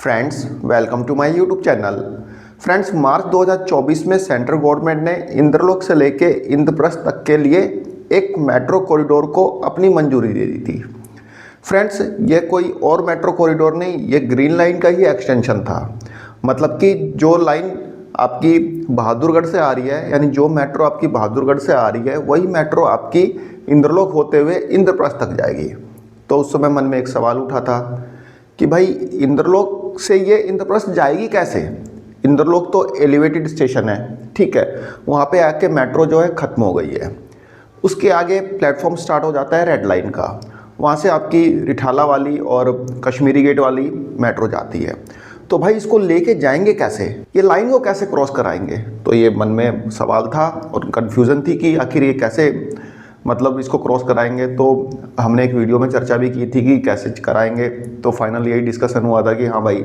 Friends, welcome to my YouTube channel. Friends, March 2024 में central government ने इंद्रलोक से लेके इंद्रप्रस्थ तक के लिए एक मेट्रो कॉरिडोर को अपनी मंजूरी दे दी थी। फ्रेंड्स, ये कोई और मेट्रो कॉरिडोर नहीं, ये ग्रीन लाइन का ही एक्सटेंशन था। मतलब कि जो लाइन आपकी बहादुरगढ़ से आ रही है, यानी जो मेट्रो आपकी बहादुरगढ़ से आ रही है, वही मेट्रो आपकी इंद्रलोक होते हुए इंद्रप्रस्थ तक जाएगी। तो उस समय मन में एक सवाल उठा था कि भाई इंद्रलोक से ये इंद्रप्रस्थ जाएगी कैसे। इंद्रलोक तो एलिवेटेड स्टेशन है, ठीक है, वहाँ पे आके मेट्रो जो है ख़त्म हो गई है। उसके आगे प्लेटफॉर्म स्टार्ट हो जाता है रेड लाइन का, वहाँ से आपकी रिठाला वाली और कश्मीरी गेट वाली मेट्रो जाती है। तो भाई इसको लेके जाएंगे कैसे, ये लाइन को कैसे क्रॉस कराएंगे। तो ये मन में सवाल था और कन्फ्यूज़न थी कि आखिर ये कैसे मतलब इसको क्रॉस कराएंगे। तो हमने एक वीडियो में चर्चा भी की थी कि कैसे कराएंगे। तो फाइनल यही डिस्कशन हुआ था कि हाँ भाई,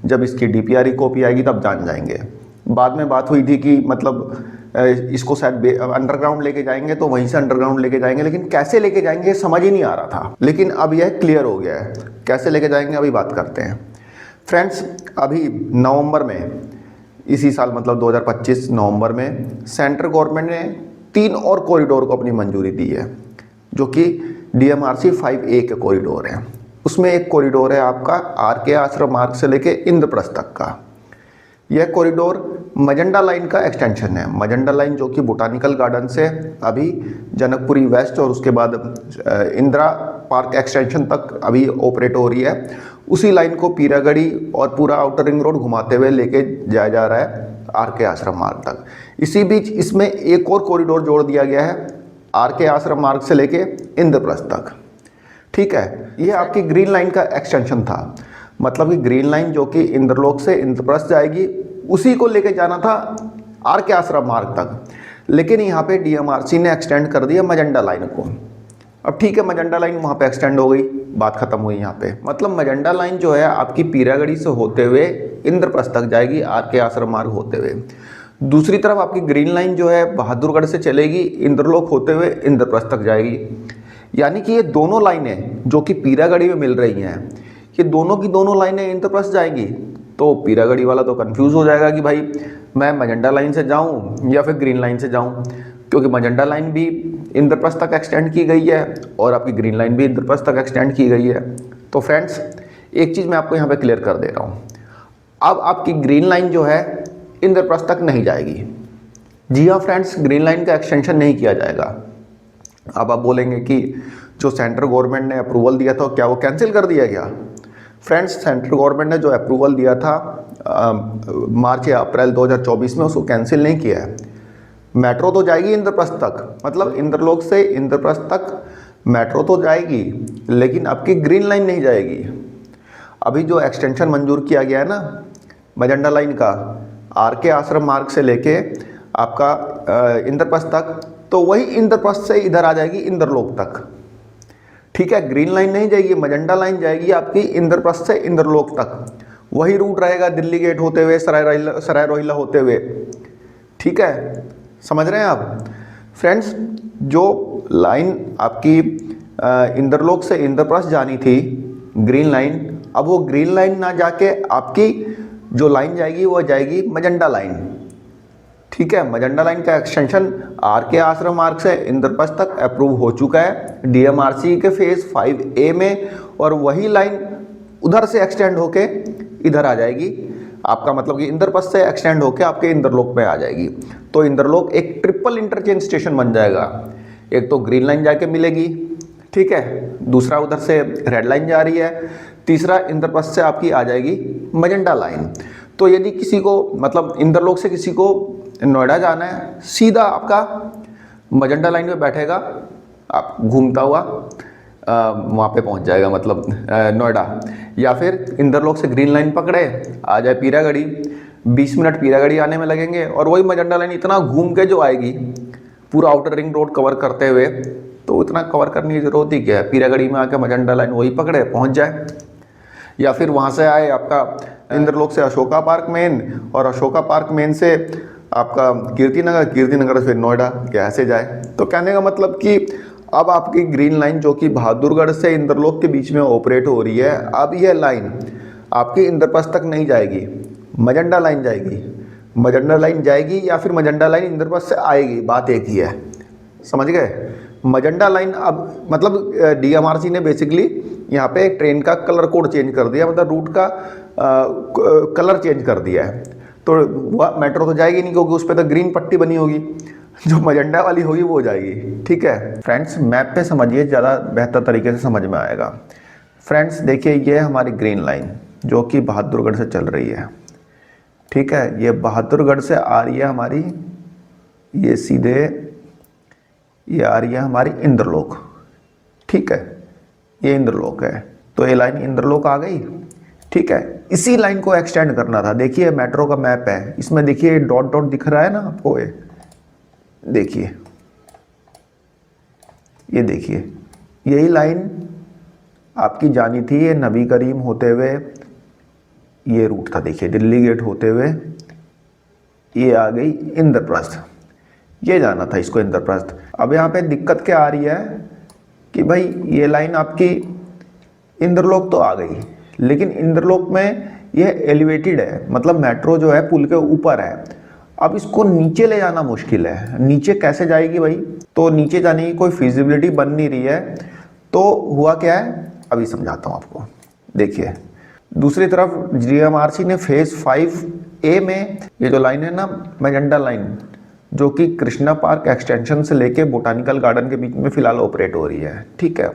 जब इसकी DPR की कॉपी आएगी तब जान जाएंगे। बाद में बात हुई थी कि मतलब इसको शायद अंडरग्राउंड लेके जाएंगे, तो वहीं से अंडरग्राउंड लेके जाएंगे, लेकिन कैसे लेके जाएंगे समझ ही नहीं आ रहा था। लेकिन अब यह क्लियर हो गया है, कैसे लेके जाएंगे अभी बात करते हैं। फ्रेंड्स, अभी नवंबर में इसी साल मतलब 2025 नवंबर में सेंट्रल गवर्नमेंट ने 3 और कॉरिडोर को अपनी मंजूरी दी है, जो कि DMRC 5A के कॉरिडोर हैं। उसमें एक कॉरिडोर है आपका RK आश्रम मार्ग से लेके इंद्रप्रस्थ तक का। यह कॉरिडोर मजंडा लाइन का एक्सटेंशन है। मजंडा लाइन जो कि बोटानिकल गार्डन से अभी जनकपुरी वेस्ट और उसके बाद इंदिरा पार्क एक्सटेंशन तक अभी ऑपरेट हो रही है। उसी लाइन को पीरागढ़ी और पूरा आउटर रिंग रोड घुमाते हुए लेके जाया जा रहा है RK आश्रम मार्ग तक। इसी बीच इसमें एक और कॉरिडोर जोड़ दिया गया है RK आश्रम मार्ग से लेके इंद्रप्रस्थ तक, ठीक है। यह आपकी ग्रीन लाइन का एक्सटेंशन था। मतलब कि ग्रीन लाइन जो कि इंद्रलोक से इंद्रप्रस्थ जाएगी, उसी को लेके जाना था RK आश्रम मार्ग तक। लेकिन यहाँ पे DMRC ने एक्सटेंड कर दिया मजंडा लाइन को। अब ठीक है, मजंडा लाइन वहाँ पे एक्सटेंड हो गई, बात खत्म हुई यहाँ पे। मतलब मजंडा लाइन जो है आपकी पीरागढ़ी से होते हुए इंद्रप्रस्थ तक जाएगी RK आश्रम मार्ग होते हुए। दूसरी तरफ आपकी ग्रीन लाइन जो है बहादुरगढ़ से चलेगी, इंद्रलोक होते हुए इंद्रप्रस्थ तक जाएगी। यानी कि ये दोनों लाइनें जो कि पीरागढ़ी में मिल रही हैं, ये दोनों की दोनों लाइनें इंद्रप्रस्थ जाएंगी। तो पीरागढ़ी वाला तो कंफ्यूज हो जाएगा कि भाई मैं मजंडा लाइन से जाऊं या फिर ग्रीन लाइन से जाऊं, क्योंकि मजंडा लाइन भी इंद्रप्रस्थ तक एक्सटेंड की गई है और आपकी ग्रीन लाइन भी इंद्रप्रस्थ तक एक्सटेंड की गई है। तो फ्रेंड्स, एक चीज़ मैं आपको यहाँ पे क्लियर कर दे रहा हूँ, अब आपकी ग्रीन लाइन जो है इंद्रप्रस्थ तक नहीं जाएगी। जी हाँ फ्रेंड्स, ग्रीन लाइन का एक्सटेंशन नहीं किया जाएगा। अब आप बोलेंगे कि जो सेंट्रल गवर्नमेंट ने अप्रूवल दिया था क्या वो कैंसिल कर दिया गया। फ्रेंड्स, सेंट्रल गवर्नमेंट ने जो अप्रूवल दिया था मार्च या अप्रैल 2024 में, उसको कैंसिल नहीं किया है। मेट्रो तो जाएगी इंद्रप्रस्थ तक, मतलब इंद्रलोक से इंद्रप्रस्थ तक मेट्रो तो जाएगी, लेकिन आपकी ग्रीन लाइन नहीं जाएगी। अभी जो एक्सटेंशन मंजूर किया गया है ना मजंडा लाइन का RK आश्रम मार्ग से लेके आपका इंद्रप्रस्थ तक, तो वही इंद्रप्रस्थ से इधर आ जाएगी इंद्रलोक तक, ठीक है। ग्रीन लाइन नहीं जाएगी, मजंडा लाइन जाएगी आपकी इंद्रप्रस्थ से इंद्रलोक तक। वही रूट रहेगा दिल्ली गेट होते हुए, सराय रोहिला होते हुए, ठीक है। समझ रहे हैं आप फ्रेंड्स, जो लाइन आपकी इंद्रलोक से इंद्रप्रस्थ जानी थी ग्रीन लाइन, अब वो ग्रीन लाइन ना जाके आपकी जो लाइन जाएगी वो जाएगी मजंडा लाइन, ठीक है। मजंडा लाइन का एक्सटेंशन RK आश्रम मार्ग से इंद्रप्रस्थ तक अप्रूव हो चुका है DMRC के फेज 5A में, और वही लाइन उधर से एक्सटेंड होके इधर आ जाएगी आपका, मतलब कि इंद्रप्रस्थ से एक्सटेंड होके आपके इंद्रलोक में आ जाएगी। तो इंद्रलोक एक ट्रिपल इंटरचेंज स्टेशन बन जाएगा। एक तो ग्रीन लाइन जाके मिलेगी, ठीक है, दूसरा उधर से रेड लाइन जा रही है, तीसरा इंद्रप्रस्थ से आपकी आ जाएगी मजंडा लाइन। तो यदि किसी को मतलब इंद्रलोक से किसी को नोएडा जाना है, सीधा आपका मजंडा लाइन में बैठेगा, आप घूमता हुआ वहाँ पे पहुँच जाएगा, मतलब नोएडा। या फिर इंद्रलोक से ग्रीन लाइन पकड़े आ जाए पीरागढ़ी, 20 मिनट पीरागढ़ी आने में लगेंगे, और वही मजंडा लाइन इतना घूम के जो आएगी पूरा आउटर रिंग रोड कवर करते हुए, तो इतना कवर करने की जरूरत ही क्या है। पीरागढ़ी में आके मजंडा लाइन वही पकड़े पहुँच जाए। या फिर वहाँ से आए आपका इंद्रलोक से अशोका पार्क मेन, और अशोका पार्क मेन से आपका कीर्तिनगर से फिर नोएडा, कैसे जाए। तो कहने का मतलब कि अब आपकी ग्रीन लाइन जो कि बहादुरगढ़ से इंद्रलोक के बीच में ऑपरेट हो रही है, अब यह लाइन आपकी इंद्रप्रस्थ तक नहीं जाएगी, मजंडा लाइन जाएगी। मजंडा लाइन जाएगी या फिर मजंडा लाइन इंद्रप्रस्थ से आएगी, बात एक ही है, समझ गए। मजंडा लाइन अब मतलब डीएमआरसी ने बेसिकली यहाँ पे ट्रेन का कलर कोड चेंज कर दिया, मतलब रूट का कलर चेंज कर दिया है। तो वह मेट्रो तो जाएगी नहीं, क्योंकि उस पर तो ग्रीन पट्टी बनी होगी, जो मजंडा वाली होगी वो जाएगी। ठीक है फ्रेंड्स, मैप पे समझिए, ज़्यादा बेहतर तरीके से समझ में आएगा। फ्रेंड्स देखिए, ये हमारी ग्रीन लाइन जो कि बहादुरगढ़ से चल रही है। ठीक है, ये बहादुरगढ़ से आ रही है हमारी, ये सीधे ये आ रही है हमारी इंद्रलोक। ठीक है, ये इंद्रलोक है, तो ये लाइन इंद्रलोक आ गई। ठीक है, इसी लाइन को एक्सटेंड करना था। देखिए मेट्रो का मैप है, इसमें देखिए डॉट डॉट दिख रहा है ना आपको, ये देखिए, ये देखिए, यही लाइन आपकी जानी थी, ये नबी करीम होते हुए ये रूट था। देखिए दिल्ली गेट होते हुए ये आ गई इंद्रप्रस्थ, ये जाना था इसको इंद्रप्रस्थ। अब यहाँ पे दिक्कत क्या आ रही है कि भाई ये लाइन आपकी इंद्रलोक तो आ गई, लेकिन इंद्रलोक में यह एलिवेटेड है, मतलब मेट्रो जो है पुल के ऊपर है। अब इसको नीचे ले जाना मुश्किल है। नीचे कैसे जाएगी भाई? तो नीचे जाने की कोई फिजिबिलिटी बन नहीं रही है। तो हुआ क्या है, अभी समझाता हूँ आपको। देखिए दूसरी तरफ डीएमआरसी ने फेज 5A में ये जो लाइन है ना, मैजेंटा लाइन, जो कि कृष्णा पार्क एक्सटेंशन से लेके बोटानिकल गार्डन के बीच में फिलहाल ऑपरेट हो रही है। ठीक है,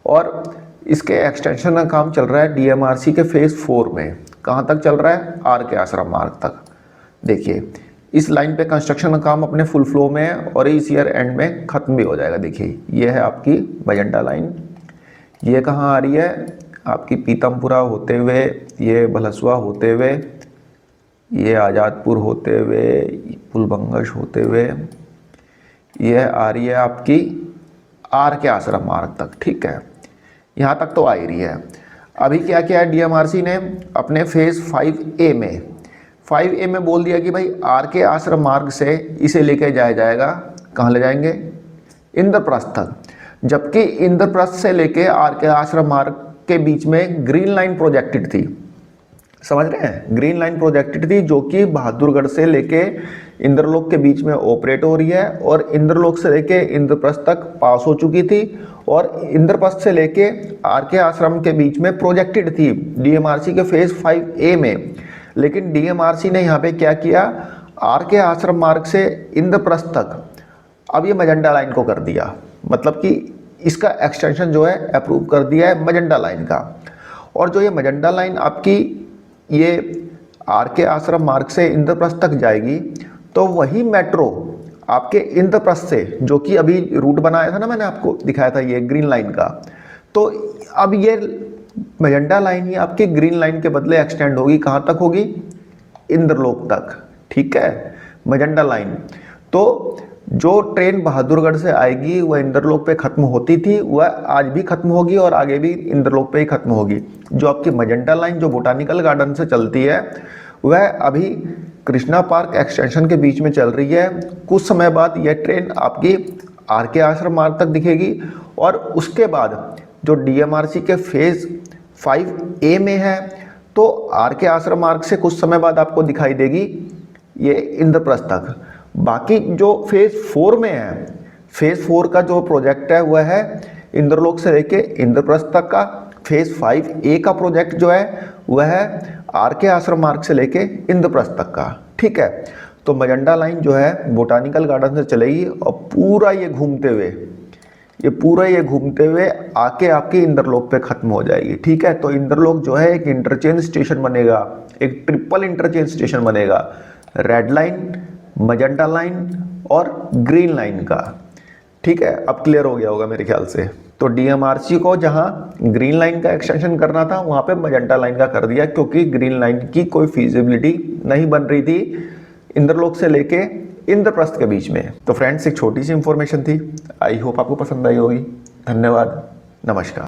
और इसके एक्सटेंशन का काम चल रहा है डीएमआरसी के फेज 4 में। कहाँ तक चल रहा है? आर के आश्रम मार्ग तक। देखिए इस लाइन पे कंस्ट्रक्शन का काम अपने फुल फ्लो में है और इस ईयर एंड में ख़त्म भी हो जाएगा। देखिए ये है आपकी मैजेंटा लाइन, ये कहाँ आ रही है? आपकी पीतमपुरा होते हुए, ये भलसुआ होते हुए, ये आज़ादपुर होते हुए, पुलबंगश होते हुए, ये आ रही है आपकी आर के आश्रम मार्ग तक। ठीक है, यहाँ तक तो आ ही रही है। अभी क्या किया है डीएमआरसी ने अपने फेज 5A में बोल दिया कि भाई आर के आश्रम मार्ग से इसे लेके जाया जाएगा। कहाँ ले जाएंगे? इंद्रप्रस्थ तक। जबकि इंद्रप्रस्थ से लेके आर के आश्रम मार्ग के बीच में ग्रीन लाइन प्रोजेक्टेड थी। समझ रहे हैं? ग्रीन लाइन प्रोजेक्टेड थी, जो कि बहादुरगढ़ से लेके इंद्रलोक के बीच में ऑपरेट हो रही है और इंद्रलोक से लेके इंद्रप्रस्थ तक पास हो चुकी थी और इंद्रप्रस्थ से लेके आर के आश्रम के बीच में प्रोजेक्टेड थी डीएमआरसी के फेज 5A में। लेकिन डीएमआरसी ने यहाँ पे क्या किया, आर के आश्रम मार्ग से इंद्रप्रस्थ तक अब ये मैजेंटा लाइन को कर दिया, मतलब कि इसका एक्सटेंशन जो है अप्रूव कर दिया है मैजेंटा लाइन का। और जो ये मैजेंटा लाइन आपकी ये आर के आश्रम मार्ग से इंद्रप्रस्थ तक जाएगी, तो वही मेट्रो आपके इंद्रप्रस्थ से, जो कि अभी रूट बनाया था ना, मैंने आपको दिखाया था ये ग्रीन लाइन का, तो अब ये मैजेंटा लाइन ही आपकी ग्रीन लाइन के बदले एक्सटेंड होगी। कहाँ तक होगी? इंद्रलोक तक। ठीक है, मैजेंटा लाइन। तो जो ट्रेन बहादुरगढ़ से आएगी वह इंद्रलोक पे खत्म होती थी, वह आज भी खत्म होगी और आगे भी इंद्रलोक पे ही खत्म होगी। जो आपकी मैजेंटा लाइन जो बोटानिकल गार्डन से चलती है, वह अभी कृष्णा पार्क एक्सटेंशन के बीच में चल रही है। कुछ समय बाद यह ट्रेन आपकी आर के आश्रम मार्ग तक दिखेगी और उसके बाद जो डीएमआरसी के फेज 5A में है, तो आर के आश्रम मार्ग से कुछ समय बाद आपको दिखाई देगी ये इंद्रप्रस्थ तक। बाकी जो फेज 4 में है, फेज 4 का जो प्रोजेक्ट है वह है इंद्रलोक से लेके इंद्रप्रस्थ तक का। फेज 5A का प्रोजेक्ट जो है वह है आर के आश्रम मार्ग से लेके इंद्रप्रस्थ तक का। ठीक है, तो मैजेंटा लाइन जो है बोटानिकल गार्डन से चलेगी और पूरा ये घूमते हुए आके आपके इंद्रलोक पे खत्म हो जाएगी। ठीक है, तो इंद्रलोक जो है एक इंटरचेंज स्टेशन बनेगा, एक ट्रिपल इंटरचेंज स्टेशन बनेगा, रेड लाइन, मैजेंटा लाइन और ग्रीन लाइन का। ठीक है, अब क्लियर हो गया होगा मेरे ख्याल से। तो डीएमआरसी को जहां ग्रीन लाइन का एक्सटेंशन करना था वहां पे मैजेंटा लाइन का कर दिया, क्योंकि ग्रीन लाइन की कोई फीजिबिलिटी नहीं बन रही थी इंद्रलोक से लेके इंद्रप्रस्थ के बीच में। तो फ्रेंड्स, एक छोटी सी इंफॉर्मेशन थी, आई होप आपको पसंद आई होगी। धन्यवाद, नमस्कार।